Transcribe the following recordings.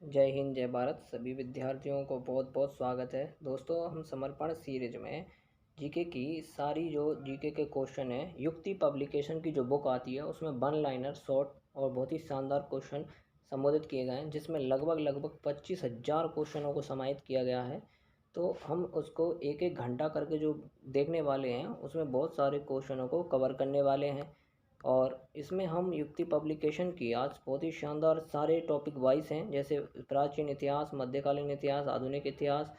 जय हिंद जय भारत। सभी विद्यार्थियों को बहुत बहुत स्वागत है। दोस्तों, हम समर्पण सीरीज में जीके की सारी जो जीके के क्वेश्चन है, युक्ति पब्लिकेशन की जो बुक आती है उसमें वन लाइनर शॉर्ट और बहुत ही शानदार क्वेश्चन संबोधित किए गए हैं, जिसमें लगभग 25,000 क्वेश्चनों को समाहित किया गया है। तो हम उसको एक एक घंटा करके जो देखने वाले हैं, उसमें बहुत सारे क्वेश्चनों को कवर करने वाले हैं। और इसमें हम युक्ति पब्लिकेशन की आज बहुत ही शानदार सारे टॉपिक वाइज हैं, जैसे प्राचीन इतिहास, मध्यकालीन इतिहास, आधुनिक इतिहास,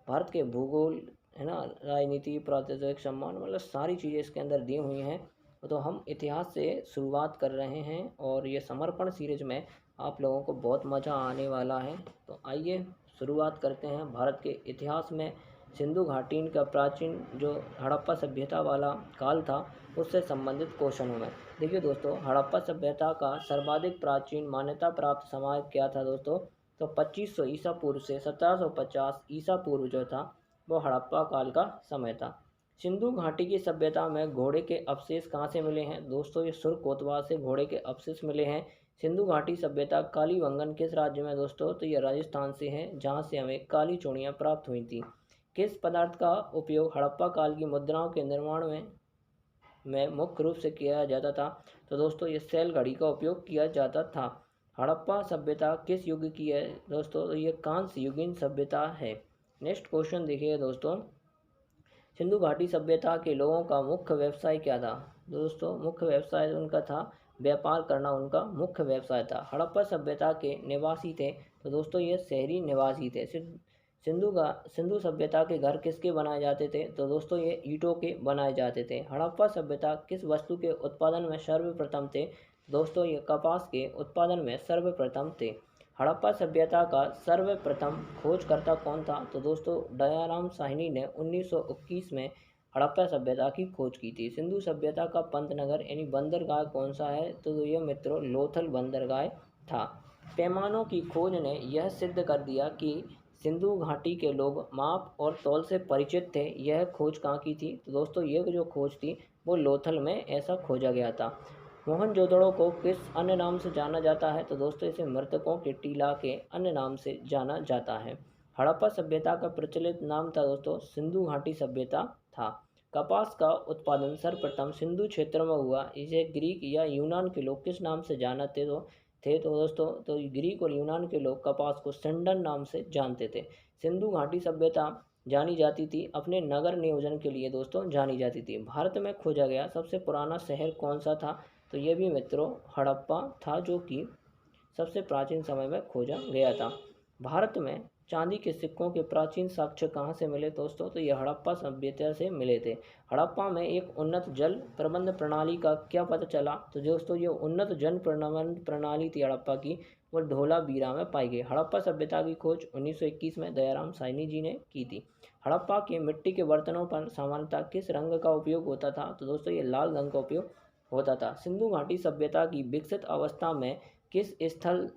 भारत के भूगोल, है ना, राजनीति, प्रादेशिक सम्मान, मतलब सारी चीज़ें इसके अंदर दी हुई हैं। तो हम इतिहास से शुरुआत कर रहे हैं और ये समर्पण सीरीज में आप लोगों को बहुत मज़ा आने वाला है। तो आइए शुरुआत करते हैं। भारत के इतिहास में सिंधु घाटी का प्राचीन जो हड़प्पा सभ्यता वाला काल था, उससे संबंधित क्वेश्चनों में देखिए दोस्तों, हड़प्पा सभ्यता का सर्वाधिक प्राचीन मान्यता प्राप्त समाज क्या था दोस्तों? तो 2500 ईसा पूर्व से 1750 ईसा पूर्व जो था, वो हड़प्पा काल का समय था। सिंधु घाटी की सभ्यता में घोड़े के अवशेष कहाँ से मिले हैं दोस्तों? ये सुर कोतवाल से घोड़े के अवशेष मिले हैं। सिंधु घाटी सभ्यता कालीबंगन किस राज्य में दोस्तों? तो ये राजस्थान से है, जहाँ से हमें काली चूड़ियाँ प्राप्त हुई थी। किस पदार्थ का उपयोग हड़प्पा काल की मुद्राओं के निर्माण में मुख्य रूप से किया जाता था? तो दोस्तों, ये सेल घड़ी का उपयोग किया जाता था। हड़प्पा सभ्यता किस युग की है दोस्तों? तो ये कांस्य युगीन सभ्यता है। नेक्स्ट क्वेश्चन देखिए दोस्तों, सिंधु घाटी सभ्यता के लोगों का मुख्य व्यवसाय क्या था? दोस्तों, मुख्य व्यवसाय उनका था व्यापार करना, उनका मुख्य व्यवसाय था। हड़प्पा सभ्यता के निवासी थे, तो दोस्तों ये शहरी निवासी थे। सिंधु सभ्यता के घर किसके बनाए जाते थे? तो दोस्तों ये ईंटों के बनाए जाते थे। हड़प्पा सभ्यता किस वस्तु के उत्पादन में सर्वप्रथम थे? दोस्तों ये कपास के उत्पादन में सर्वप्रथम थे। हड़प्पा सभ्यता का सर्वप्रथम खोजकर्ता कौन था? तो दोस्तों दयाराम साहनी ने 1921 में हड़प्पा सभ्यता की खोज की थी। सिंधु सभ्यता का पंतनगर यानी बंदरगाह कौन सा है? तो ये मित्रों लोथल बंदरगाह था। पैमानों की खोज ने यह सिद्ध कर दिया कि सिंधु घाटी के लोग माप और तौल से परिचित थे। यह खोज कहाँ की थी? तो दोस्तों ये जो खोज थी वो लोथल में ऐसा खोजा गया था। मोहनजोदड़ो को किस अन्य नाम से जाना जाता है? तो दोस्तों इसे मृतकों के टीला के अन्य नाम से जाना जाता है। हड़प्पा सभ्यता का प्रचलित नाम था दोस्तों सिंधु घाटी सभ्यता था। कपास का उत्पादन सर्वप्रथम सिंधु क्षेत्र में हुआ। इसे ग्रीक या यूनान के लोग किस नाम से जानते तो दोस्तों तो ग्रीक और यूनान के लोग कपास को सिंडन नाम से जानते थे। सिंधु घाटी सभ्यता जानी जाती थी अपने नगर नियोजन के लिए दोस्तों जानी जाती थी। भारत में खोजा गया सबसे पुराना शहर कौन सा था? तो ये भी मित्रों हड़प्पा था, जो कि सबसे प्राचीन समय में खोजा गया था। भारत में चांदी के सिक्कों के प्राचीन साक्ष्य कहाँ से मिले दोस्तों? तो ये हड़प्पा सभ्यता से मिले थे। हड़प्पा में एक उन्नत जल प्रबंध प्रणाली का क्या पता चला? तो दोस्तों ये उन्नत जल प्रबंध प्रणाली थी हड़प्पा की, वो धोलावीरा में पाई गई। हड़प्पा सभ्यता की खोज 1921 में दयाराम साहनी जी ने की थी। हड़प्पा के मिट्टी के बर्तनों पर सामान्यतः किस रंग का उपयोग होता था? तो दोस्तों ये लाल रंग का उपयोग होता था। सिंधु घाटी सभ्यता की विकसित अवस्था में किस स्थल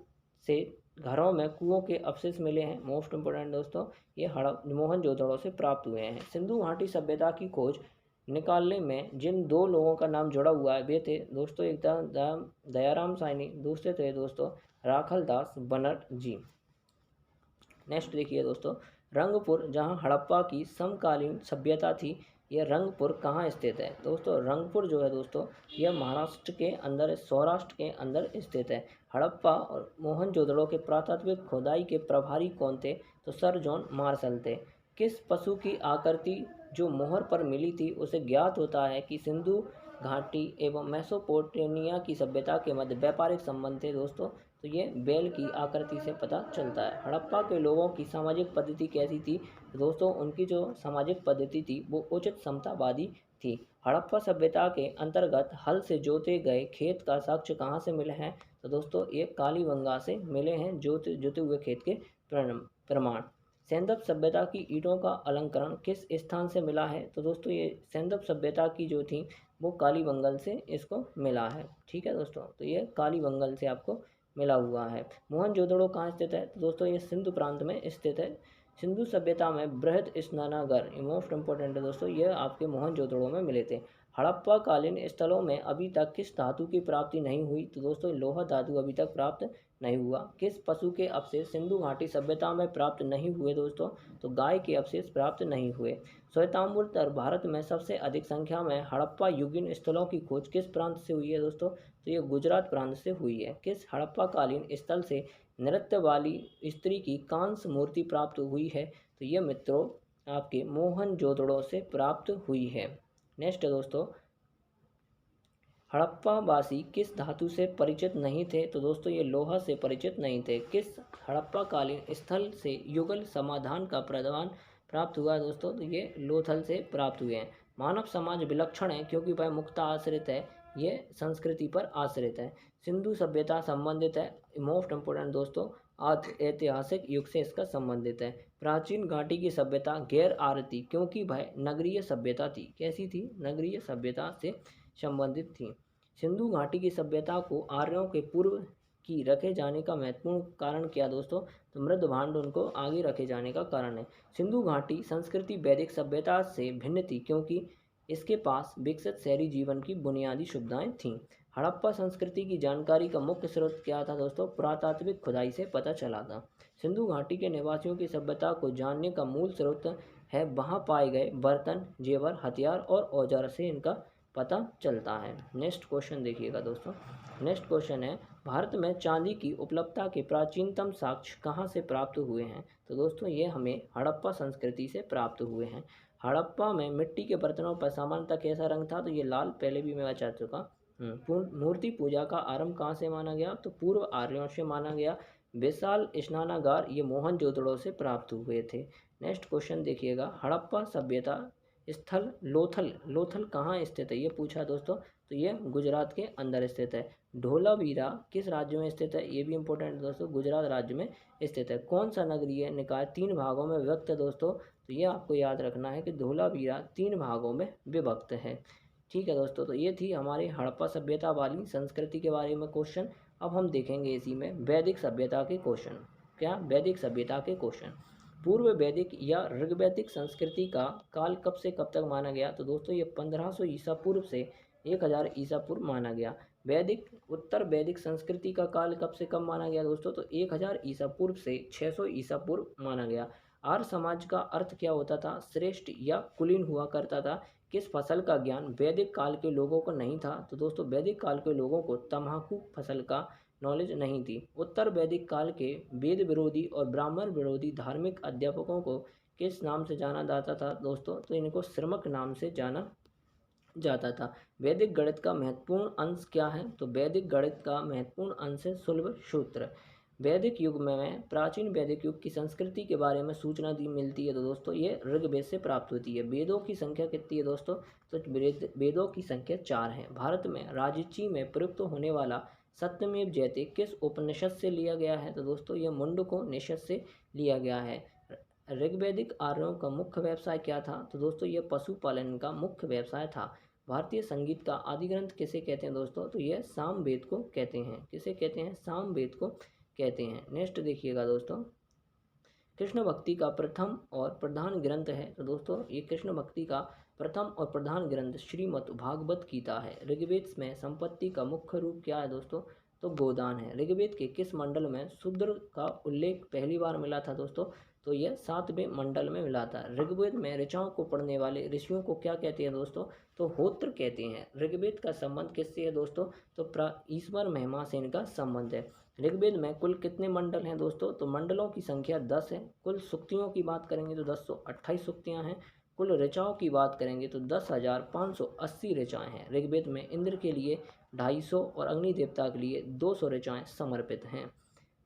से घरों में कुओं के अवशेष मिले हैं? मोस्ट इंपोर्टेंट दोस्तों, ये मोहनजोदड़ो से प्राप्त हुए हैं। सिंधु घाटी सभ्यता की खोज निकालने में जिन दो लोगों का नाम जुड़ा हुआ है, वे थे दोस्तों एक दयाराम साहनी, दूसरे थे दोस्तों राखल दास बनर्जी। नेक्स्ट देखिए दोस्तों, रंगपुर जहां हड़प्पा की समकालीन सभ्यता थी, यह रंगपुर कहाँ स्थित है? दोस्तों रंगपुर जो है दोस्तों, यह महाराष्ट्र के अंदर, सौराष्ट्र के अंदर स्थित है। हड़प्पा और मोहनजोदड़ो के पुरातात्विक खोदाई के प्रभारी कौन थे? तो सर जॉन मार्शल थे। किस पशु की आकृति जो मोहर पर मिली थी उसे ज्ञात होता है कि सिंधु घाटी एवं मेसोपोटामिया की सभ्यता के मध्य व्यापारिक संबंध थे दोस्तों? तो ये बैल की आकृति से पता चलता है। हड़प्पा के लोगों की सामाजिक पद्धति कैसी थी? दोस्तों उनकी जो सामाजिक पद्धति थी वो उचित समतावादी थी। हड़प्पा सभ्यता के अंतर्गत हल से जोते गए खेत का साक्ष्य कहाँ से मिले हैं? तो दोस्तों ये कालीबंगा से मिले हैं, जोते हुए खेत के प्रमाण। सैंदव सभ्यता की ईंटों का अलंकरण किस स्थान से मिला है? तो दोस्तों ये सैंदव सभ्यता की जो थी वो कालीबंगल से इसको मिला है। ठीक है दोस्तों, तो ये कालीबंगल से आपको मिला हुआ है। मोहनजोदड़ो कहाँ स्थित है? तो दोस्तों ये सिंधु प्रांत में स्थित है। सिंधु सभ्यता में बृहद स्नानागार, मोस्ट इंपोर्टेंट है दोस्तों, ये आपके मोहनजोदड़ो में मिले थे। हड़प्पा कालीन स्थलों में अभी तक किस धातु की प्राप्ति नहीं हुई? तो दोस्तों लोहा धातु अभी तक प्राप्त नहीं हुआ। किस पशु के अवशेष सिंधु घाटी सभ्यता में प्राप्त नहीं हुए दोस्तों? तो गाय के अवशेष प्राप्त नहीं हुए। श्वेतांबर भारत में सबसे अधिक संख्या में हड़प्पा युगीन स्थलों की खोज किस प्रांत से हुई है दोस्तों? तो ये गुजरात प्रांत से हुई है। किस हड़प्पा कालीन स्थल से नृत्य वाली स्त्री की कांस्य मूर्ति प्राप्त हुई है? तो ये मित्रों आपके मोहनजोदड़ो से प्राप्त हुई है। नेक्स्ट है दोस्तों, हड़प्पा वासी किस धातु से परिचित नहीं थे? तो दोस्तों ये लोहा से परिचित नहीं थे। किस हड़प्पा कालीन स्थल से युगल समाधान का प्रदान प्राप्त हुआ है दोस्तों? तो ये लोथल से प्राप्त हुए हैं। मानव समाज विलक्षण है क्योंकि वह मुक्ता आश्रित है, ये संस्कृति पर आश्रित है। सिंधु सभ्यता संबंधित है, मोस्ट इम्पोर्टेंट दोस्तों, ऐतिहासिक युग से इसका संबंधित है। प्राचीन घाटी की सभ्यता गैर आरती क्योंकि वह नगरीय सभ्यता थी। कैसी थी? नगरीय सभ्यता से संबंधित थी। सिंधु घाटी की सभ्यता को आर्यों के पूर्व की रखे जाने का महत्वपूर्ण कारण क्या दोस्तों? तो मृद भांड उनको आगे रखे जाने का कारण है। सिंधु घाटी संस्कृति वैदिक सभ्यता से भिन्न थी क्योंकि इसके पास विकसित शहरी जीवन की बुनियादी सुविधाएं थीं। हड़प्पा संस्कृति की जानकारी का मुख्य स्रोत क्या था दोस्तों? पुरातात्विक खुदाई से पता चला था। सिंधु घाटी के निवासियों की सभ्यता को जानने का मूल स्रोत है वहां पाए गए बर्तन, जेवर, हथियार और औजार से इनका पता चलता है। नेक्स्ट क्वेश्चन देखिएगा दोस्तों। नेक्स्ट क्वेश्चन है, भारत में चांदी की उपलब्धता के प्राचीनतम साक्ष्य कहाँ से प्राप्त हुए हैं? तो दोस्तों ये हमें हड़प्पा संस्कृति से प्राप्त हुए हैं। हड़प्पा में मिट्टी के बर्तनों पर सामान्यतः कैसा रंग था? तो ये लाल, पहले भी मैं बता चुका। मूर्ति पूजा का आरंभ कहाँ से माना गया? तो पूर्व आर्यों से माना गया। विशाल स्नानागार ये मोहनजोदड़ो से प्राप्त हुए थे। नेक्स्ट क्वेश्चन देखिएगा, हड़प्पा सभ्यता स्थल लोथल, लोथल कहाँ स्थित है? ये पूछा दोस्तों, तो ये गुजरात के अंदर स्थित है। धोलावीरा किस राज्य में स्थित है? ये भी इंपॉर्टेंट दोस्तों, गुजरात राज्य में स्थित है। कौन सा नगरीय निकाय 3 भागों में विभक्त है दोस्तों? तो ये आपको याद रखना है कि धोलावीरा 3 भागों में विभक्त है। ठीक है दोस्तों, तो ये थी हमारी हड़प्पा सभ्यता वाली संस्कृति के बारे में क्वेश्चन। अब हम देखेंगे इसी में वैदिक सभ्यता के क्वेश्चन। क्या? वैदिक सभ्यता के क्वेश्चन। पूर्व वैदिक या ऋग्वैदिक संस्कृति का काल कब से कब तक माना गया? तो दोस्तों ये 1500 ईसा पूर्व से 1000 ईसा पूर्व माना गया। वैदिक उत्तर वैदिक संस्कृति का काल कब से कब माना गया दोस्तों? तो 1000 ईसा पूर्व से 600 ईसा पूर्व माना गया। आर्य समाज का अर्थ क्या होता था? श्रेष्ठ या कुलीन हुआ करता था। किस फसल का ज्ञान वैदिक काल के लोगों को नहीं था? तो दोस्तों वैदिक काल के लोगों को तम्बाकू फसल का नॉलेज नहीं थी। उत्तर वैदिक काल के वेद विरोधी और ब्राह्मण विरोधी धार्मिक अध्यापकों को किस नाम से जाना जाता था दोस्तों? तो इनको श्रमक नाम से जाना जाता था। वैदिक गणित का महत्वपूर्ण अंश क्या है? तो वैदिक गणित का महत्वपूर्ण अंश है शुल्ब सूत्र। वैदिक युग में प्राचीन वैदिक युग की संस्कृति के बारे में सूचना दी मिलती है तो दोस्तों ये ऋग्वेद से प्राप्त होती है। वेदों की संख्या कितनी है दोस्तों? तो वेदों की संख्या 4 है। भारत में राजची में प्रयुक्त होने वाला सत्यमेव जयते किस उपनिषद से लिया गया है? तो दोस्तों ये मुंडकोपनिषद से लिया गया है। ऋग्वैदिक आर्यों का मुख्य व्यवसाय क्या था? तो दोस्तों ये पशुपालन का मुख्य व्यवसाय था। भारतीय संगीत का आदि ग्रंथ किसे कहते हैं दोस्तों? तो यह सामवेद को कहते हैं। किसे कहते हैं? सामवेद को कहते हैं। नेक्स्ट देखिएगा दोस्तों, कृष्ण भक्ति का प्रथम और प्रधान ग्रंथ है। तो दोस्तों ये कृष्ण भक्ति का प्रथम और प्रधान ग्रंथ श्रीमद् भागवत गीता है। ऋग्वेद में संपत्ति का मुख्य रूप क्या है दोस्तों? तो गोदान है। ऋग्वेद के किस मंडल में शूद्र का उल्लेख पहली बार मिला था दोस्तों? तो यह 7वें मंडल में मिला था। ऋग्वेद में ऋचाओं को पढ़ने वाले ऋषियों को क्या कहते हैं दोस्तों? तो होत्र कहते हैं। ऋग्वेद का संबंध किससे है दोस्तों? तो ईश्वर महिमा से इनका संबंध है। ऋग्वेद में कुल कितने मंडल हैं दोस्तों? तो मंडलों की संख्या 10 है। कुल सूक्तियों की बात करेंगे तो 1028 सूक्तियाँ हैं। कुल ऋचाओं की बात करेंगे तो 10,580 ऋचाएँ हैं। ऋग्वेद में इंद्र के लिए 250 और अग्नि देवता के लिए 200 ऋचाएँ समर्पित हैं।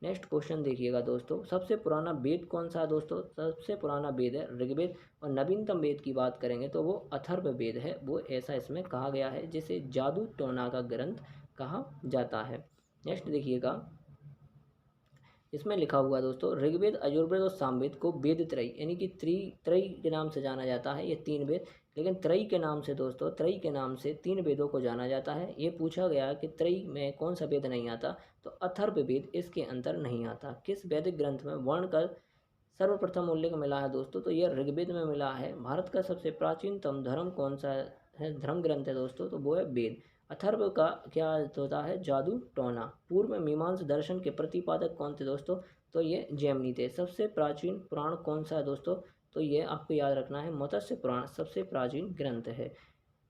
नेक्स्ट क्वेश्चन देखिएगा दोस्तों, सबसे पुराना वेद कौन सा है दोस्तों? सबसे पुराना वेद है ऋग्वेद। और नवीनतम वेद की बात करेंगे तो वो अथर्ववेद है। वो ऐसा इसमें कहा गया है जिसे जादू टोना का ग्रंथ कहा जाता है। नेक्स्ट देखिएगा, इसमें लिखा हुआ दोस्तों, ऋग्वेद, अजुर्वेद और सामवेद को वेद त्रयी यानी कि त्रयी के नाम से जाना जाता है। ये 3 वेद, लेकिन त्रयी के नाम से दोस्तों, त्रयी के नाम से 3 वेदों को जाना जाता है। ये पूछा गया कि त्रयी में कौन सा वेद नहीं आता? तो अथर्ववेद इसके अंदर नहीं आता। किस वैदिक ग्रंथ में वर्ण का सर्वप्रथम उल्लेख मिला है दोस्तों? तो यह ऋग्वेद में मिला है। भारत का सबसे प्राचीनतम धर्म कौन सा है, धर्म ग्रंथ है दोस्तों? तो वो है वेद। अथर्व का क्या अर्थ होता है? जादू टोना। पूर्व मीमांस दर्शन के प्रतिपादक कौन थे दोस्तों? तो ये जैमिनी थे। सबसे प्राचीन पुराण कौन सा है दोस्तों? तो ये आपको याद रखना है, मत्स्य पुराण सबसे प्राचीन ग्रंथ है।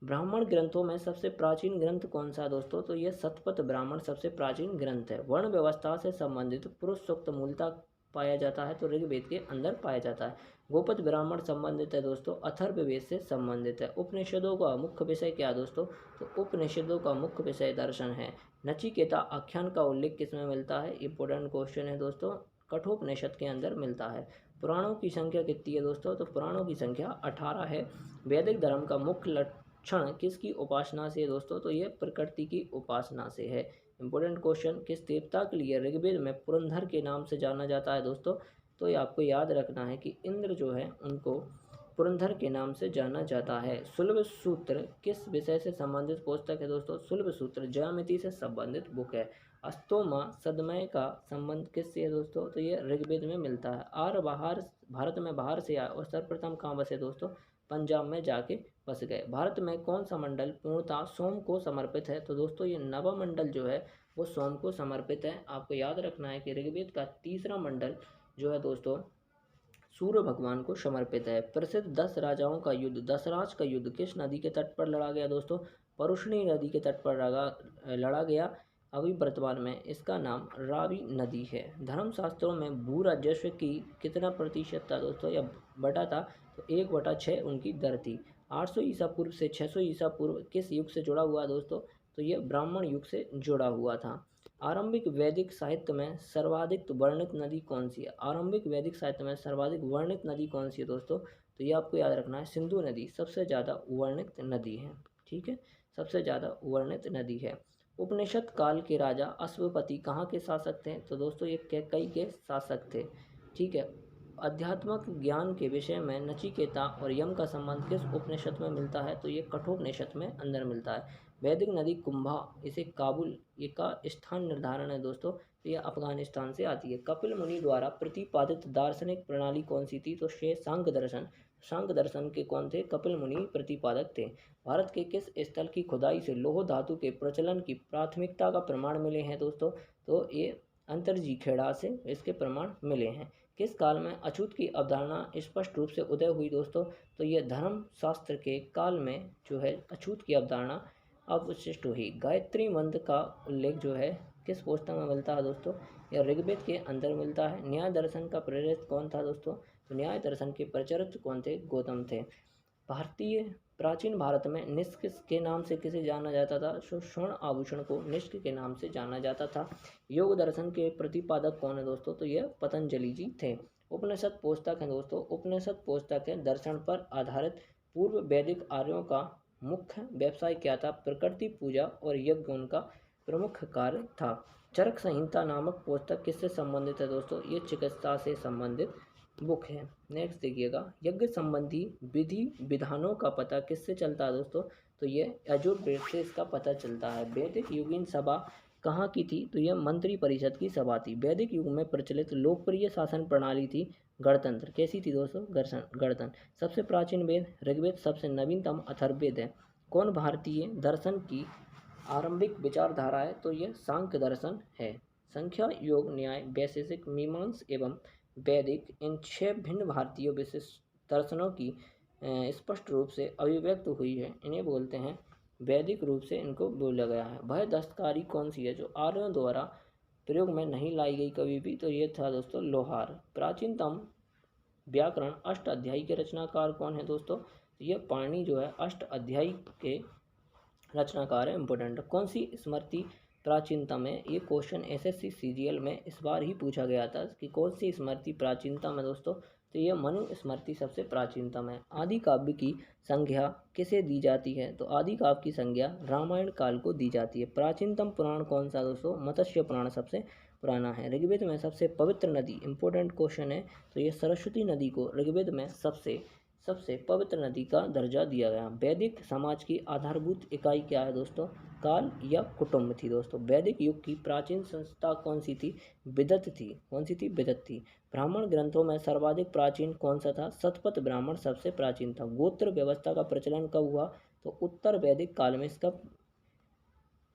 ब्राह्मण ग्रंथों में सबसे प्राचीन ग्रंथ कौन सा है दोस्तों? तो ये शतपथ ब्राह्मण सबसे प्राचीन ग्रंथ है। वर्ण व्यवस्था से संबंधित पुरुष सूक्त मूलतः पाया जाता है तो ऋग्वेद के अंदर पाया जाता है। गोपद ब्राह्मण संबंधित है दोस्तों, अथर्ववेद से संबंधित है। उपनिषदों का मुख्य विषय क्या है दोस्तों? तो उपनिषदों का मुख्य विषय दर्शन है। नचिकेता आख्यान का उल्लेख किसमें मिलता है? इंपोर्टेंट क्वेश्चन है दोस्तों, कठोपनिषद के अंदर मिलता है। पुराणों की संख्या कितनी है दोस्तों? तो पुराणों की संख्या 18 है। वैदिक धर्म का मुख्य लक्षण किसकी उपासना से है दोस्तों? तो ये प्रकृति की उपासना से है। इंपोर्टेंट क्वेश्चन, किस देवता के लिए ऋग्वेद में पुरंदर के नाम से जाना जाता है दोस्तों? तो ये आपको याद रखना है कि इंद्र जो है उनको पुरंदर के नाम से जाना जाता है। सुलभ सूत्र किस विषय से संबंधित पुस्तक है दोस्तों? सुलभ सूत्र ज्यामिति से संबंधित बुक है। अस्तोमा सदमय का संबंध किससे है दोस्तों? तो ये ऋग्वेद में मिलता है। आर्य बाहर भारत में बाहर से आए और सर्वप्रथम कहाँ बसे दोस्तों? पंजाब में जाके बस गए। भारत में कौन सा मंडल पूर्णतः सोम को समर्पित है? तो दोस्तों ये नवा मंडल जो है वो सोम को समर्पित है। आपको याद रखना है कि ऋग्वेद का तीसरा मंडल जो है दोस्तों सूर्य भगवान को समर्पित है। प्रसिद्ध 10 राजाओं का युद्ध, दसराज का युद्ध किस नदी के तट पर लड़ा गया दोस्तों? परुष्णी नदी के तट पर लड़ा गया। अभी वर्तमान में इसका नाम रावी नदी है। धर्मशास्त्रों में भू राजस्व की कितना प्रतिशत था दोस्तों या बटा था? तो 1/6 उनकी दर थी। 800 ईसा पूर्व से 600 ईसा पूर्व किस युग से जुड़ा हुआ दोस्तों? तो ये ब्राह्मण युग से जुड़ा हुआ था। आरंभिक वैदिक साहित्य में सर्वाधिक वर्णित नदी कौन सी है? आरंभिक वैदिक साहित्य में सर्वाधिक वर्णित नदी कौन सी है दोस्तों? तो ये आपको याद रखना है, सिंधु नदी सबसे ज़्यादा वर्णित नदी है। ठीक है, सबसे ज़्यादा वर्णित नदी है। उपनिषद काल के राजा अश्वपति कहाँ के शासक थे? तो दोस्तों ये कैकई के शासक थे। ठीक है, अध्यात्मक ज्ञान के विषय में नचिकेता और यम का संबंध किस उपनिषद में मिलता है? तो ये कठोपनिषद में अंदर मिलता है। वैदिक नदी कुंभा, इसे काबुल ये का स्थान निर्धारण है दोस्तों, तो ये अफगानिस्तान से आती है। कपिल मुनि द्वारा प्रतिपादित दार्शनिक प्रणाली कौन सी थी? तो सांख्य दर्शन। सांख्य दर्शन के कौन थे? कपिल मुनि प्रतिपादक थे। भारत के किस स्थल की खुदाई से लौह धातु के प्रचलन की प्राथमिकता का प्रमाण मिले हैं दोस्तों? तो ये अंतरजी खेड़ा से इसके प्रमाण मिले हैं। किस काल में अछूत की अवधारणा स्पष्ट रूप से उदय हुई दोस्तों? तो ये धर्म शास्त्र के काल में जो है अछूत की अवधारणा अवशिष्ट हुई। गायत्री मंत्र का उल्लेख जो है किस पुस्तक में मिलता है दोस्तों? यह ऋग्वेद के अंदर मिलता है। न्याय दर्शन का प्रेरित कौन था दोस्तों? तो न्याय दर्शन के प्रचलित कौन थे? गौतम थे। भारतीय प्राचीन भारत में निष्क के नाम से किसे जाना जाता था? स्वर्ण आभूषण को निष्क के नाम से जाना जाता था। योग दर्शन के प्रतिपादक कौन है दोस्तों? तो यह पतंजलि जी थे। उपनिषद पुस्तक है दोस्तों, उपनिषद पुस्तक है दर्शन पर आधारित। पूर्व वैदिक आर्यों का मुख्य व्यवसाय क्या था? प्रकृति पूजा और यज्ञ उनका प्रमुख कार्य था। चरक संहिता नामक पुस्तक किससे संबंधित है दोस्तों? ये चिकित्सा से संबंधित बुक है। नेक्स्ट देखिएगा, यज्ञ संबंधी विधि विधानों का पता किससे चलता है दोस्तों? तो ये यजुर्वेद से इसका पता चलता है। वैदिक युगीन सभा कहाँ की थी? तो यह मंत्री परिषद की सभा थी। वैदिक युग में प्रचलित लोकप्रिय शासन प्रणाली थी गणतंत्र। कैसी थी दोस्तों? गणतंत्र। सबसे प्राचीन वेद ऋग्वेद, सबसे नवीनतम अथर्ववेद है। कौन भारतीय दर्शन की आरंभिक विचारधारा है? तो यह सांख्य दर्शन है। संख्या, योग, न्याय, वैशेषिक, मीमांस एवं वैदिक, इन 6 भिन्न भारतीय विशिष्ट दर्शनों की स्पष्ट रूप से अभिव्यक्त हुई है, इन्हें बोलते हैं वैदिक रूप से इनको बोला गया है। वह दस्तकारी कौन सी है जो आर्यों द्वारा प्रयोग में नहीं लाई गई कभी भी? तो ये था दोस्तों लोहार। प्राचीनतम व्याकरण अष्ट अध्यायी के रचनाकार कौन है दोस्तों? ये पाणिनि जो है अष्ट अध्यायी के रचनाकार है। इंपोर्टेंट, कौन सी स्मृति प्राचीनतम है? ये क्वेश्चन एसएससी सीजीएल में इस बार ही पूछा गया था कि कौन सी स्मृति प्राचीनतम है दोस्तों? तो ये मनु स्मृति सबसे प्राचीनतम है। आदि काव्य की संज्ञा किसे दी जाती है? तो आदि काव्य की संज्ञा रामायण काल को दी जाती है। प्राचीनतम पुराण कौन सा दोस्तों? मत्स्य पुराण सबसे पुराना है। ऋग्वेद में सबसे पवित्र नदी, इंपोर्टेंट क्वेश्चन है, तो ये सरस्वती नदी को ऋग्वेद में सबसे पवित्र नदी का दर्जा दिया गया। वैदिक समाज की आधारभूत इकाई क्या है दोस्तों? काल या कुटुंब थी दोस्तों। वैदिक युग की प्राचीन संस्था कौन सी थी? विदत थी। कौन सी थी? विदत थी। ब्राह्मण ग्रंथों में सर्वाधिक प्राचीन कौन सा था? शतपथ ब्राह्मण सबसे प्राचीन था। गोत्र व्यवस्था का प्रचलन कब हुआ? तो उत्तर वैदिक काल में इसका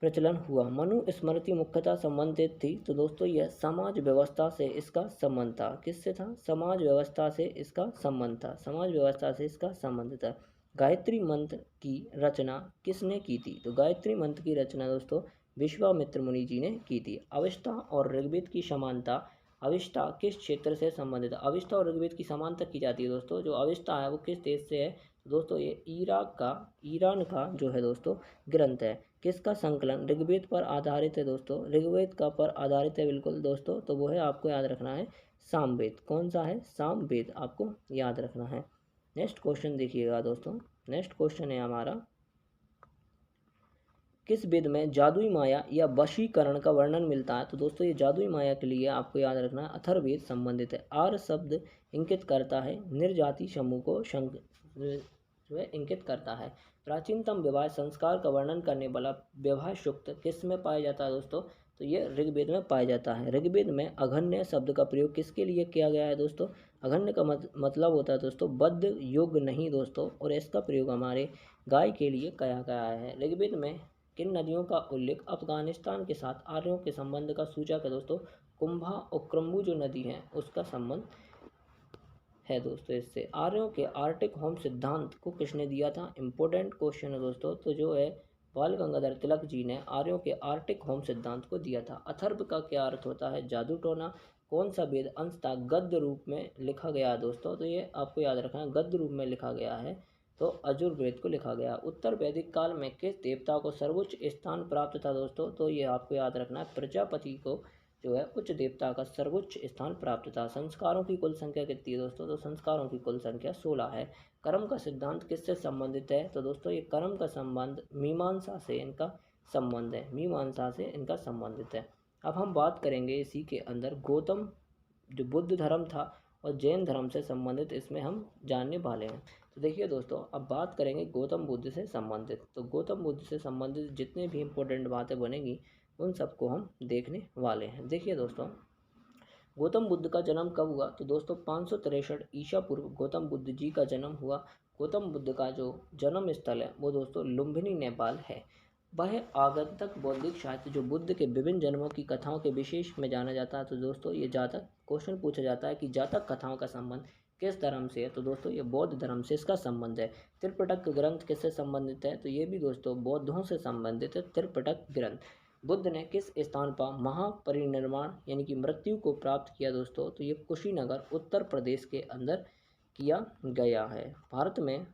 प्रचलन हुआ। मनुस्मृति मुख्यतः संबंधित थी, तो दोस्तों यह समाज व्यवस्था से इसका संबंध था। किससे था? समाज व्यवस्था से इसका संबंध था, समाज व्यवस्था से इसका संबंध था। गायत्री मंत्र की रचना किसने की थी? तो गायत्री मंत्र की रचना दोस्तों विश्वामित्र मुनि जी ने की थी। अविष्टा और ऋग्वेद की समानता, अविष्टा किस क्षेत्र से संबंधित है? अविष्टा और ऋग्वेद की समानता की जाती है दोस्तों। जो अविष्टा है वो किस देश से है? तो दोस्तों ये ईरान का जो है दोस्तों ग्रंथ है। किसका संकलन? ऋग्वेद पर आधारित है दोस्तों, ऋग्वेद का पर आधारित है बिल्कुल दोस्तों। तो वो है, आपको याद रखना है, सामवेद। कौन सा है? सामवेद, आपको याद रखना है। नेक्स्ट क्वेश्चन देखिएगा दोस्तों। नेक्स्ट क्वेश्चन है हमारा, किस वेद में जादुई माया या वशीकरण का वर्णन मिलता है? तो दोस्तों ये जादुई माया के लिए आपको याद रखना है अथर्ववेद संबंधित है। आर शब्द इंगित करता है निर्जाति समूह को जो है इंगित करता है। प्राचीनतम विवाह संस्कार का वर्णन करने वाला विवाह सूक्त किस में पाया जाता है दोस्तों? तो ये ऋग्वेद में पाया जाता है। ऋग्वेद में अघन्य शब्द का प्रयोग किसके लिए किया गया है दोस्तों? अघन्य का मतलब होता है दोस्तों बद्ध युग नहीं दोस्तों, और इसका प्रयोग हमारे गाय के लिए किया गया है। ऋग्वेद में किन नदियों का उल्लेख अफगानिस्तान के साथ आर्यों के संबंध का सूचक है दोस्तों? कुंभा और क्रम्बू जो नदी है उसका संबंध है दोस्तों इससे। आर्यों के आर्टिक होम सिद्धांत को किसने दिया था? इंपॉर्टेंट क्वेश्चन है दोस्तों। तो जो है बाल गंगाधर तिलक जी ने आर्यों के आर्टिक होम सिद्धांत को दिया था। अथर्व का क्या अर्थ होता है? जादू टोना। कौन सा वेद अंशतः गद्य रूप में लिखा गया है दोस्तों? तो ये आपको याद रखना है, गद्य रूप में लिखा गया है, तो अजुर्वेद को लिखा गया। उत्तर वैदिक काल में किस देवता को सर्वोच्च स्थान प्राप्त था दोस्तों? तो ये आपको याद रखना है, प्रजापति को जो है उच्च देवता का सर्वोच्च स्थान प्राप्त था। संस्कारों की कुल संख्या कितनी है दोस्तों? तो संस्कारों की कुल संख्या 16 है। कर्म का सिद्धांत किससे संबंधित है? तो दोस्तों ये कर्म का संबंध मीमांसा से इनका संबंध है, मीमांसा से इनका संबंधित है। अब हम बात करेंगे इसी के अंदर गौतम जो बुद्ध धर्म था और जैन धर्म से संबंधित, इसमें हम जानने वाले हैं। तो देखिए दोस्तों, अब बात करेंगे गौतम बुद्ध से संबंधित। तो गौतम बुद्ध से संबंधित जितने भी इम्पोर्टेंट बातें बनेंगी उन सबको हम देखने वाले हैं। देखिए दोस्तों, गौतम बुद्ध का जन्म कब हुआ? तो दोस्तों 563 ईसा पूर्व गौतम बुद्ध जी का जन्म हुआ। गौतम बुद्ध का जो जन्म स्थल है वो दोस्तों लुम्बिनी नेपाल है। वह आगंतक बौद्धिक साहित्य जो बुद्ध के विभिन्न जन्मों की कथाओं के विशेष में जाना जाता है। तो दोस्तों ये जातक क्वेश्चन पूछा जाता है कि जातक कथाओं का संबंध किस धर्म से है? तो दोस्तों ये बौद्ध धर्म से इसका संबंध है। त्रिपिटक ग्रंथ किससे संबंधित है? तो ये भी दोस्तों बौद्धों से संबंधित है त्रिपिटक ग्रंथ। बुद्ध ने किस स्थान पर महापरिनिर्वाण यानी कि मृत्यु को प्राप्त किया दोस्तों? तो ये कुशीनगर उत्तर प्रदेश के अंदर किया गया है। भारत में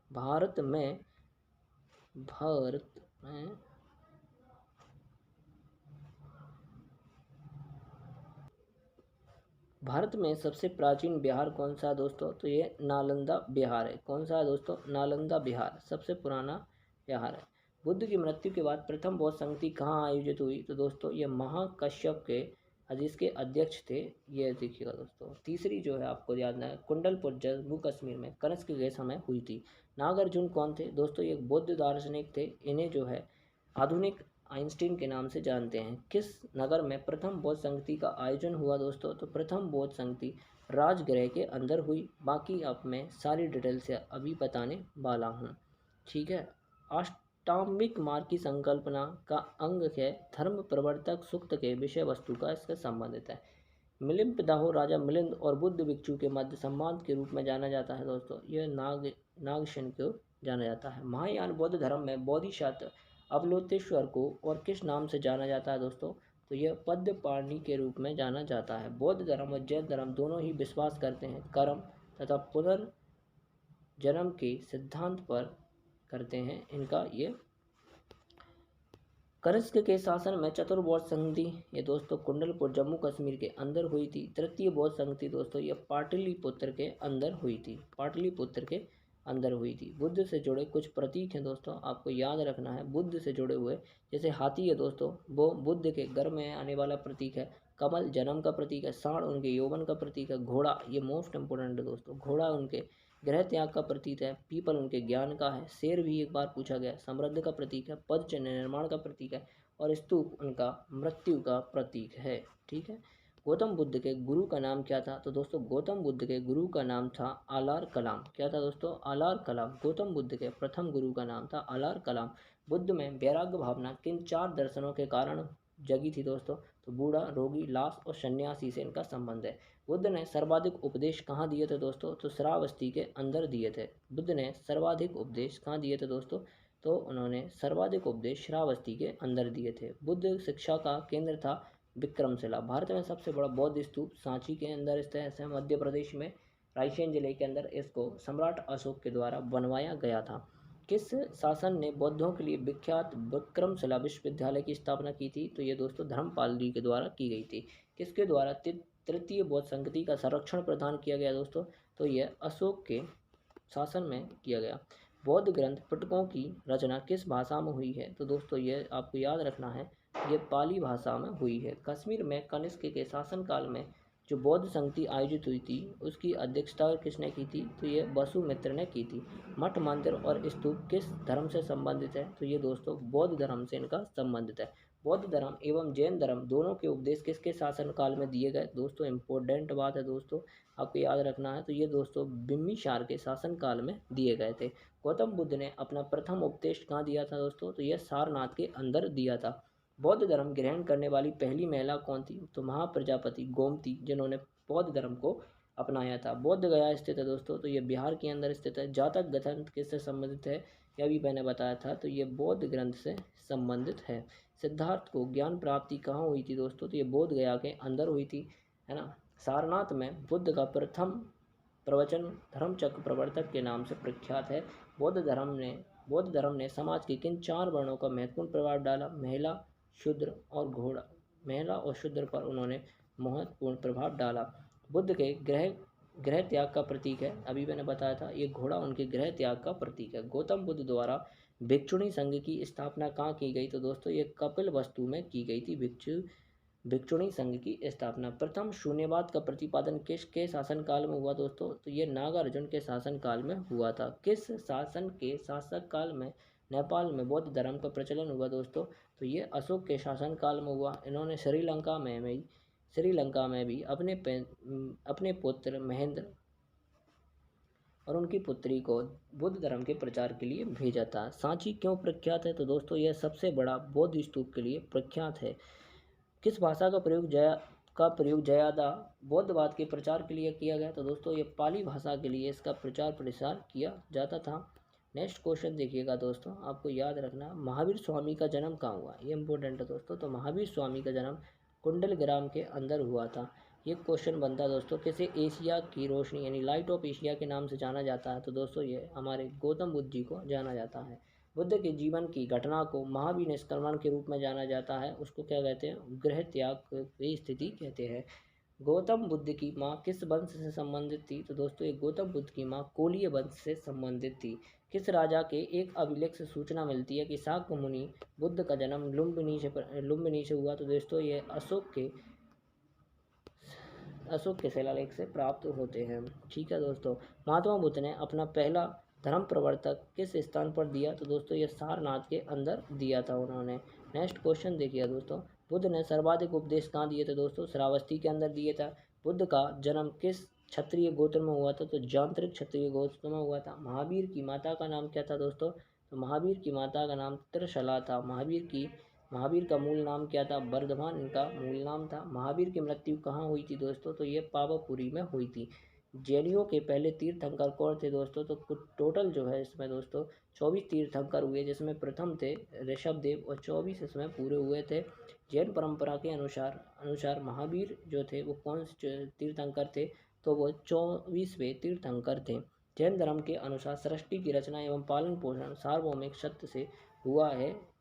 भारत में सबसे प्राचीन बिहार कौन सा है दोस्तों? तो ये नालंदा बिहार है। कौन सा है दोस्तों? नालंदा बिहार सबसे पुराना बिहार है। बुद्ध की मृत्यु के बाद प्रथम बौद्ध संगति कहाँ आयोजित हुई? तो दोस्तों ये महाकश्यप के जिसके अध्यक्ष थे, ये देखिएगा दोस्तों। तीसरी जो है आपको याद है कुंडलपुर जम्मू कश्मीर में कनिष्क के समय हुई थी। नागार्जुन कौन थे? दोस्तों ये बुद्ध दार्शनिक थे। इन्हें जो है आधुनिक आइंस्टीन के नाम से जानते हैं। किस नगर में प्रथम बौद्ध संगति का आयोजन हुआ दोस्तों? तो प्रथम बौद्ध संगति राजगृह के अंदर हुई। बाकी अब मैं सारी डिटेल से अभी बताने वाला हूँ, ठीक है। अष्टांगिक मार्ग की संकल्पना का अंग है धर्म प्रवर्तक सूक्त के विषय वस्तु का इसका संबंधित है। मिलिंद दाहो राजा मिलिंद और बुद्ध भिक्षु के मध्य संवाद के रूप में जाना जाता है दोस्तों। यह नागसेन को जाना जाता है। महायान बौद्ध धर्म में बोधिसत्व अवलोकेश्वर को और किस नाम से जाना जाता है दोस्तों? तो यह पद्मपाणि के रूप में जाना जाता है। बौद्ध धर्म और जैन धर्म दोनों ही विश्वास करते हैं कर्म तथा पुनर्जन्म के सिद्धांत पर करते हैं। इनका ये कनिष्क के शासन में चतुर्बौद्ध संधि ये दोस्तों कुंडलपुर जम्मू कश्मीर के अंदर हुई थी। तृतीय बौद्ध संधि दोस्तों ये पाटलिपुत्र के अंदर हुई थी, पाटलिपुत्र के अंदर हुई थी। बुद्ध से जुड़े कुछ प्रतीक हैं दोस्तों, आपको याद रखना है। बुद्ध से जुड़े हुए जैसे हाथी है दोस्तों, वो बुद्ध के घर में आने वाला प्रतीक है। कमल जन्म का प्रतीक है। सांड उनके यौवन का प्रतीक है। घोड़ा ये मोस्ट इंपोर्टेंट है दोस्तों, घोड़ा उनके गृह त्याग का प्रतीक है। पीपल उनके ज्ञान का है। शेर भी एक बार पूछा गया, समृद्धि का प्रतीक है। पद चिन्ह निर्माण का प्रतीक है। और स्तूप उनका मृत्यु का प्रतीक है, ठीक है। गौतम बुद्ध के गुरु का नाम क्या था? तो दोस्तों गौतम बुद्ध के गुरु का नाम था आलार कलाम। क्या था दोस्तों? आलार कलाम। गौतम बुद्ध के प्रथम गुरु का नाम था आलार कलाम। बुद्ध में वैराग्य भावना किन 4 दर्शनों के कारण जगी थी दोस्तों? तो बूढ़ा, रोगी, लाश और सन्यासी से इनका संबंध है। बुद्ध ने सर्वाधिक उपदेश कहाँ दिए थे दोस्तों? तो श्रावस्ती के अंदर दिए थे। बुद्ध ने सर्वाधिक उपदेश कहाँ दिए थे दोस्तों? तो उन्होंने सर्वाधिक उपदेश श्रावस्ती के अंदर दिए थे। बुद्ध शिक्षा का केंद्र था विक्रमशिला। भारत में सबसे बड़ा बौद्ध स्तूप सांची के अंदर स्थित है, मध्य प्रदेश में रायसेन जिले के अंदर। इसको सम्राट अशोक के द्वारा बनवाया गया था। किस शासन ने बौद्धों के लिए विख्यात विक्रमशिला विश्वविद्यालय की स्थापना की थी? तो ये दोस्तों धर्मपाल जी के द्वारा की गई थी। किसके द्वारा तृतीय बौद्ध संगति का संरक्षण प्रदान किया गया दोस्तों? तो यह अशोक के शासन में किया गया। बौद्ध ग्रंथ पिटकों की रचना किस भाषा में हुई है? तो दोस्तों ये आपको याद रखना है, ये पाली भाषा में हुई है। कश्मीर में कनिष्क के शासनकाल में जो बौद्ध संगति आयोजित हुई थी उसकी अध्यक्षता किसने की थी? तो ये वसुमित्र ने की थी। मठ, मंदिर और स्तूप किस धर्म से संबंधित है? तो ये दोस्तों बौद्ध धर्म से इनका संबंधित है। बौद्ध धर्म एवं जैन धर्म दोनों के उपदेश किसके शासनकाल में दिए गए? दोस्तों इंपॉर्टेंट बात है दोस्तों, आपको याद रखना है। तो ये दोस्तों बिम्बिसार के शासनकाल में दिए गए थे। गौतम बुद्ध ने अपना प्रथम उपदेश कहाँ दिया था दोस्तों? तो यह सारनाथ के अंदर दिया था। बौद्ध धर्म ग्रहण करने वाली पहली महिला कौन थी? तो महाप्रजापति गोमती, जिन्होंने बौद्ध धर्म को अपनाया था। बोध गया स्थित है दोस्तों, तो ये बिहार के अंदर स्थित है। जातक ग्रंथ किससे संबंधित है? यह भी मैंने बताया था, तो ये बौद्ध ग्रंथ से संबंधित है। सिद्धार्थ को ज्ञान प्राप्ति कहाँ हुई थी दोस्तों? तो ये बोध गया के अंदर हुई थी, है ना। सारनाथ में बुद्ध का प्रथम प्रवचन धर्मचक्र प्रवर्तक के नाम से प्रख्यात है। बौद्ध धर्म ने समाज के किन 4 वर्णों का महत्वपूर्ण प्रभाव डाला? महिला, शूद्र और घोड़ा। महिला और शूद्र पर उन्होंने महत्वपूर्ण प्रभाव डाला। बुद्ध के गृह त्याग का प्रतीक है, अभी मैंने बताया था, ये घोड़ा उनके गृह त्याग का प्रतीक है। गौतम बुद्ध द्वारा भिक्षुणी संघ की स्थापना कहाँ की गई? तो दोस्तों ये कपिलवस्तु में की गई थी भिक्षुणी संघ की स्थापना। प्रथम शून्यवाद का प्रतिपादन किसके शासनकाल में हुआ दोस्तों? तो ये नागार्जुन के शासनकाल में हुआ था। किस शासन के शासनकाल में नेपाल में बौद्ध धर्म का प्रचलन हुआ दोस्तों? तो ये अशोक के शासनकाल में हुआ। इन्होंने श्रीलंका में भी अपने पुत्र महेंद्र और उनकी पुत्री को बुद्ध धर्म के प्रचार के लिए भेजा था। सांची क्यों प्रख्यात है? तो दोस्तों यह सबसे बड़ा बौद्ध स्तूप के लिए प्रख्यात है। किस भाषा का प्रयोग ज्यादा बौद्धवाद के प्रचार के लिए किया गया? तो दोस्तों ये पाली भाषा के लिए इसका प्रचार प्रसार किया जाता था। नेक्स्ट क्वेश्चन देखिएगा दोस्तों, आपको याद रखना, महावीर स्वामी का जन्म कहाँ हुआ? ये इंपॉर्टेंट है दोस्तों। तो महावीर स्वामी का जन्म कुंडलग्राम के अंदर हुआ था। ये क्वेश्चन बनता है दोस्तों, किसे एशिया की रोशनी यानी लाइट ऑफ एशिया के नाम से जाना जाता है? तो दोस्तों ये हमारे गौतम बुद्ध जी को जाना जाता है। बुद्ध के जीवन की घटना को महाविनिष्क्रमण के रूप में जाना जाता है, उसको क्या कहते हैं? गृह त्याग की स्थिति कहते हैं। गौतम बुद्ध की माँ किस वंश से संबंधित थी? तो दोस्तों ये गौतम बुद्ध की माँ कोलीय वंश से संबंधित थी। किस राजा के एक अभिलेख से सूचना मिलती है कि शाक्य मुनि बुद्ध का जन्म लुम्बिनी से हुआ? तो दोस्तों ये अशोक के शिलालेख से प्राप्त होते हैं। ठीक है दोस्तों, महात्मा बुद्ध ने अपना पहला धर्म प्रवर्तक किस स्थान पर दिया? तो दोस्तों ये सारनाथ के अंदर दिया था उन्होंने। नेक्स्ट क्वेश्चन देखिए दोस्तों, बुद्ध ने सर्वाधिक उपदेश कहाँ दिए थे दोस्तों? श्रावस्ती के अंदर दिए था। बुद्ध का जन्म किस क्षत्रिय गोत्र में हुआ था? तो यांत्रिक क्षत्रिय गोत्र में हुआ था। महावीर की माता का नाम क्या था दोस्तों? तो महावीर की माता का नाम त्रिशला था। महावीर का मूल नाम क्या था? वर्धमान इनका मूल नाम था। महावीर की मृत्यु कहाँ हुई थी दोस्तों? तो ये पावापुरी में हुई थी। जैनियों के पहले तीर्थंकर कौन थे दोस्तों? तो कुछ टोटल जो है इसमें दोस्तों 24 तीर्थंकर हुए, जिसमें प्रथम थे ऋषभदेव और 24 इसमें पूरे हुए थे। जैन परंपरा के अनुसार महावीर जो थे वो कौन से तीर्थंकर थे? तो वो 24वें तीर्थंकर थे। जैन धर्म के अनुसार सृष्टि की रचना एवं पालन पोषण सार्वभौमिक सत्य से हुआ है।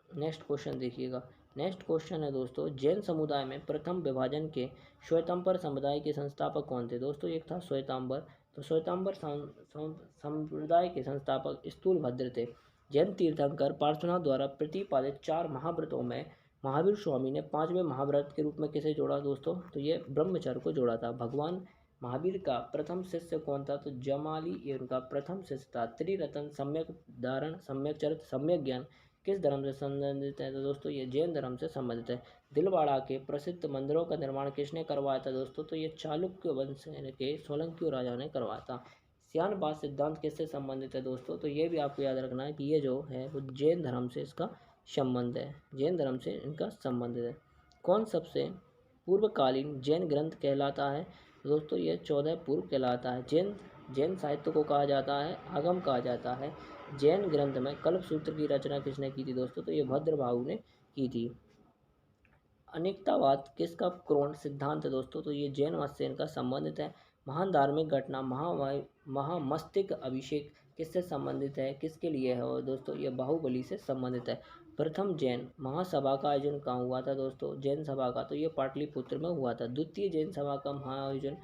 नेक्स्ट क्वेश्चन देखिएगा। नेक्स्ट क्वेश्चन है दोस्तों, जैन समुदाय में प्रथम विभाजन के श्वेतांबर समुदाय के संस्थापक कौन थे? दोस्तों एक था श्वेतांबर, तो श्वेतांबर समुदाय के संस्थापक स्थूलभद्र थे। जैन तीर्थंकर पार्श्वनाथ द्वारा प्रतिपादित 4 महाव्रतों में महावीर स्वामी ने 5वें महाव्रत के रूप में किसे जोड़ा दोस्तों? तो ये ब्रह्मचर्य को जोड़ा था। भगवान महावीर का प्रथम शिष्य कौन था? तो जमाली ये उनका प्रथम शिष्य था। त्रिरत्न, सम्यक धारण, सम्यक चरित्र, सम्यक ज्ञान किस धर्म से संबंधित है? तो दोस्तों ये जैन धर्म से संबंधित है। दिलवाड़ा के प्रसिद्ध मंदिरों का निर्माण किसने करवाया था दोस्तों? तो ये चालुक्य वंश के सोलंकी राजा ने करवाया था। श्यानबाद सिद्धांत किससे संबंधित है दोस्तों? तो ये भी आपको याद रखना है कि ये जो है वो जैन धर्म से इसका संबंध है, जैन धर्म से इनका संबंध है। कौन सबसे पूर्वकालीन जैन ग्रंथ कहलाता है? दोस्तों ये 14 पूर्व कहलाता है। जैन जैन साहित्य को कहा जाता है आगम कहा जाता है। जैन ग्रंथ में कल्पसूत्र की रचना किसने की थी दोस्तों? तो ये भद्रभाहु ने की थी। अनेकतावाद किसका क्रोन सिद्धांत है दोस्तों? तो ये जैन मत से इनका संबंधित है। महान धार्मिक घटना महामस्तिष्क अभिषेक किससे संबंधित है, किसके लिए है? और दोस्तों ये बाहुबली से संबंधित है। प्रथम जैन महासभा का आयोजन कहाँ हुआ था दोस्तों? जैन सभा का तो ये पाटलिपुत्र में हुआ था। द्वितीय जैन सभा का महाआयोजन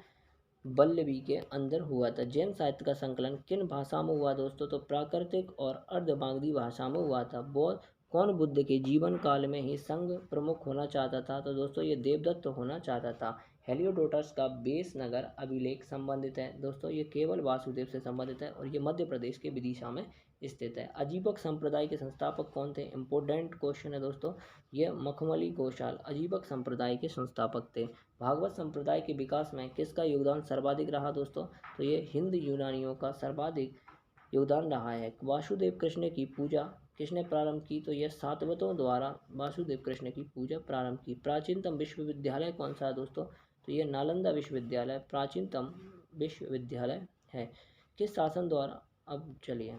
वल्लभी के अंदर हुआ था। जैन साहित्य का संकलन किन भाषा में हुआ दोस्तों? तो प्राकृतिक और अर्धमागधी भाषा में हुआ था। बौद्ध कौन बुद्ध के जीवन काल में ही संघ प्रमुख होना चाहता था? तो दोस्तों ये देवदत्त होना चाहता था। हेलियोडोटस का बेस नगर अभिलेख संबंधित है दोस्तों, ये केवल वासुदेव से संबंधित है और ये मध्य प्रदेश के विदिशा में स्थित है। अजीबक संप्रदाय के संस्थापक कौन थे? इंपोर्टेंट क्वेश्चन है दोस्तों, ये मखमली घोषाल अजीबक संप्रदाय के संस्थापक थे। भागवत संप्रदाय के विकास में किसका योगदान सर्वाधिक रहा दोस्तों? तो ये हिंद यूनानियों का सर्वाधिक योगदान रहा है। वासुदेव कृष्ण की पूजा किसने प्रारंभ की? तो यह सातवतों द्वारा वासुदेव कृष्ण की पूजा प्रारंभ की। प्राचीनतम विश्वविद्यालय कौन सा है दोस्तों? तो यह नालंदा विश्वविद्यालय प्राचीनतम विश्वविद्यालय है। किस शासन द्वारा? अब चलिए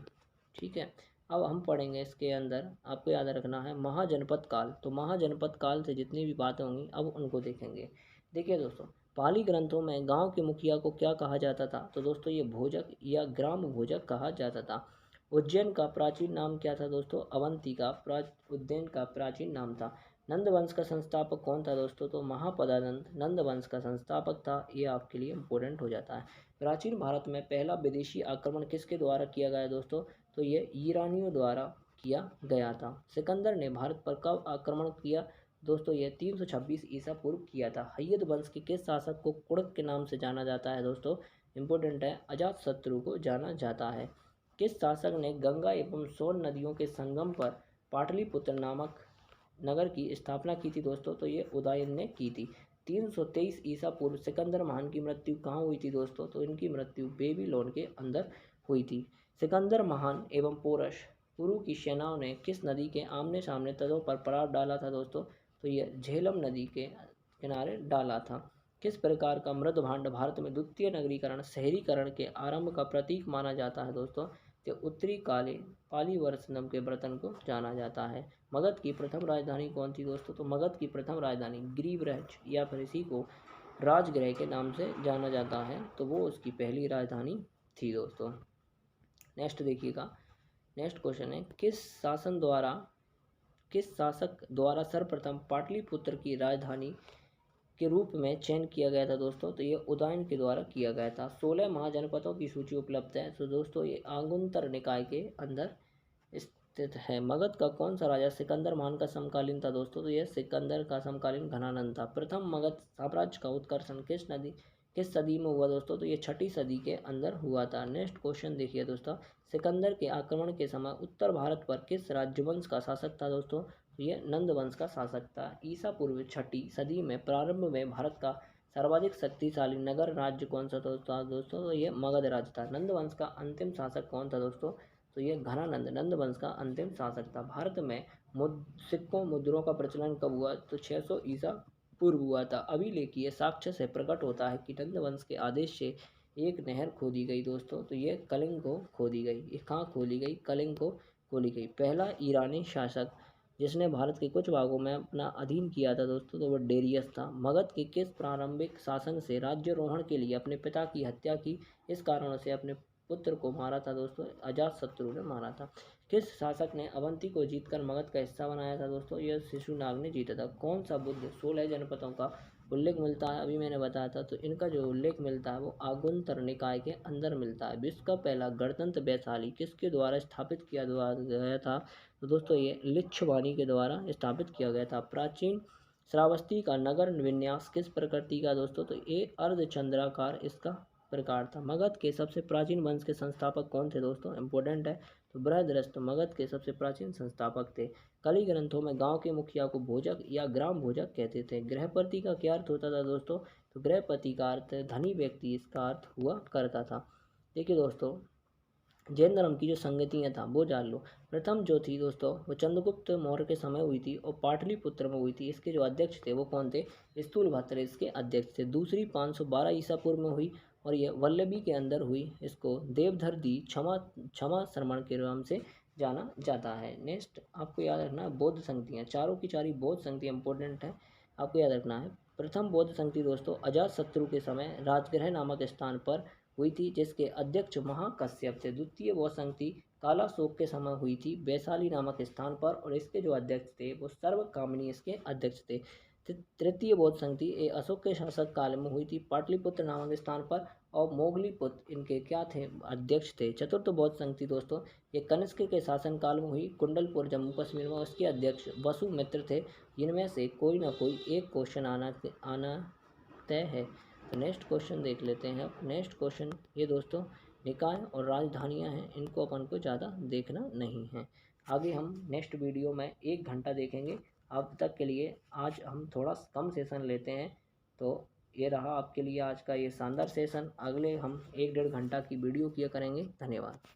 ठीक है, अब हम पढ़ेंगे इसके अंदर, आपको याद रखना है महाजनपद काल। तो महाजनपद काल से जितनी भी बातें होंगी अब उनको देखेंगे। देखिए दोस्तों, पाली ग्रंथों में गांव के मुखिया को क्या कहा जाता था? तो दोस्तों ये भोजक या ग्राम भोजक कहा जाता था। उज्जैन का प्राचीन नाम क्या था दोस्तों? अवंती का उज्जैन का प्राचीन नाम था। नंद वंश का संस्थापक कौन था दोस्तों? तो महापदानंद नंद वंश का संस्थापक था। ये आपके लिए इम्पोर्टेंट हो जाता है। प्राचीन भारत में पहला विदेशी आक्रमण किसके द्वारा किया गया दोस्तों? तो ये ईरानियों द्वारा किया गया था। सिकंदर ने भारत पर कब आक्रमण किया दोस्तों? ये 326 ईसा पूर्व किया था। हैयद वंश के किस शासक को कुड़क के नाम से जाना जाता है दोस्तों? इम्पोर्टेंट है, अजातशत्रु को जाना जाता है। किस शासक ने गंगा एवं सोन नदियों के संगम पर पाटलिपुत्र नामक नगर की स्थापना की थी दोस्तों? तो ये उदयन ने की थी। 323 ईसा पूर्व सिकंदर महान की मृत्यु कहाँ हुई थी दोस्तों? तो इनकी मृत्यु बेबीलोन के अंदर हुई थी। सिकंदर महान एवं पोरस पुरु की सेनाओं ने किस नदी के आमने सामने तटों पर पड़ाव डाला था दोस्तों? तो यह झेलम नदी के किनारे डाला था। किस प्रकार का मृद भांड भारत में द्वितीय नगरीकरण शहरीकरण के आरंभ का प्रतीक माना जाता है दोस्तों? तो उत्तरी काले पालीवर्षनम के बर्तन को जाना जाता है। मगध की प्रथम राजधानी कौन थी दोस्तों? तो मगध की प्रथम राजधानी गिरिब्रज या फिर इसी को राजगृह के नाम से जाना जाता है, तो वो उसकी पहली राजधानी थी दोस्तों। नेक्स्ट देखिएगा, नेक्स्ट क्वेश्चन है किस शासक द्वारा सर्वप्रथम पाटलिपुत्र की राजधानी के रूप में चयन किया गया था दोस्तों? तो ये उदयन के द्वारा किया गया था। 16 महाजनपदों की सूची उपलब्ध है। तो दोस्तों ये आगुंतर निकाय के अंदर स्थित है। मगध का कौन सा राजा सिकंदर महान का समकालीन था दोस्तों? तो यह सिकंदर का समकालीन घनानंद था। प्रथम मगध साम्राज्य का उत्कर्षण किस सदी में हुआ दोस्तों? तो ये 6ठी सदी के अंदर हुआ था। नेक्स्ट क्वेश्चन देखिए दोस्तों, सिकंदर के आक्रमण के समय उत्तर भारत पर किस राज्यवंश का शासक था दोस्तों? तो ये नंद वंश का शासक था। ईसा पूर्व 6ठी सदी में प्रारंभ में भारत का सर्वाधिक शक्तिशाली नगर राज्य कौन सा था दोस्तों? तो ये मगध राज्य था। नंद वंश का अंतिम शासक कौन था दोस्तों? तो ये घनानंद नंद वंश का अंतिम शासक था। भारत में सिक्कों मुद्रों का प्रचलन कब हुआ? तो 600 ईसा पूर्व हुआ था। अभिलेखीय साक्ष्य से प्रकट होता है कि नंद वंश के आदेश से एक नहर खोदी गई दोस्तों। तो ये कलिंग को खोदी गई। ये कहाँ खोदी गई? कलिंग को खोदी गई। पहला ईरानी शासक जिसने भारत के कुछ भागों में अपना अधीन किया था दोस्तों, तो वह डेरियस था। मगध के किस प्रारंभिक शासन से राज्यारोहण के लिए अपने पिता की हत्या की? इस कारण से अपने पुत्र को मारा था दोस्तों, अजातशत्रु ने मारा था। किस शासक ने अवंती को जीतकर मगध का हिस्सा बनाया था दोस्तों? यह शिशुनाग ने जीता था। कौन सा बुद्ध 16 जनपदों का उल्लेख मिलता है? अभी मैंने बताया था, तो इनका जो उल्लेख मिलता है वो आगुंतर निकाय के अंदर मिलता है। विश्व का पहला गणतंत्र वैशाली किसके द्वारा स्थापित किया गया था? तो दोस्तों ये लिच्छवानी के द्वारा स्थापित किया गया था। प्राचीन श्रावस्ती का नगर विन्यास किस प्रकृति का दोस्तों? तो ये अर्धचंद्राकार इसका प्रकार था। मगध के सबसे प्राचीन वंश के संस्थापक कौन थे दोस्तों? इंपॉर्टेंट है, तो बृहद्रष्ट मगध के सबसे प्राचीन संस्थापक थे। कली ग्रंथों में गांव के मुखिया को भोजक या ग्राम भोजक कहते थे। गृहपति का क्या अर्थ होता था दोस्तों? तो गृहपति का अर्थ धनी व्यक्ति इसका अर्थ हुआ करता था। देखिए दोस्तों, जैन धर्म की जो संगतियाँ था वो जान लो। प्रथम जो थी दोस्तों वो चंद्रगुप्त मौर्य के समय हुई थी और पाटलिपुत्र में हुई थी। इसके जो अध्यक्ष थे वो कौन थे? स्थूलभद्र इसके अध्यक्ष थे। दूसरी 512 ईसा पूर्व में हुई और ये वल्लभी के अंदर हुई। इसको देवधर दी क्षमा क्षमा श्रमण के नाम से जाना जाता है। नेक्स्ट आपको याद रखना है बौद्ध संगतियाँ, चारों की चारी बौद्ध संगतियाँ इंपॉर्टेंट है, आपको याद रखना है। प्रथम बौद्ध संगति दोस्तों अजातशत्रु के समय राजगृह नामक स्थान पर हुई थी, जिसके अध्यक्ष महाकश्यप थे। द्वितीय बौद्ध संगति कालाशोक के समय हुई थी वैशाली नामक स्थान पर और इसके जो अध्यक्ष थे वो सर्वकामिनी इसके अध्यक्ष थे। तृतीय बौद्ध संगति ये अशोक के शासक काल में हुई थी पाटलिपुत्र नामक स्थान पर और मोगलीपुत्र इनके क्या थे? अध्यक्ष थे। चतुर्थ बौद्ध संगति दोस्तों ये कनिष्क के शासन काल में हुई कुंडलपुर जम्मू कश्मीर में, उसके अध्यक्ष वसुमित्र थे। इनमें से कोई ना कोई एक क्वेश्चन आना तय है। तो नेक्स्ट क्वेश्चन देख लेते हैं अब। नेक्स्ट क्वेश्चन ये दोस्तों निकाय और राजधानियां हैं, इनको अपन को ज़्यादा देखना नहीं है। आगे हम नेक्स्ट वीडियो में 1 घंटा देखेंगे। अब तक के लिए आज हम थोड़ा कम सेशन लेते हैं। तो ये रहा आपके लिए आज का ये शानदार सेशन। अगले हम 1 डेढ़ घंटा की वीडियो किया करेंगे। धन्यवाद।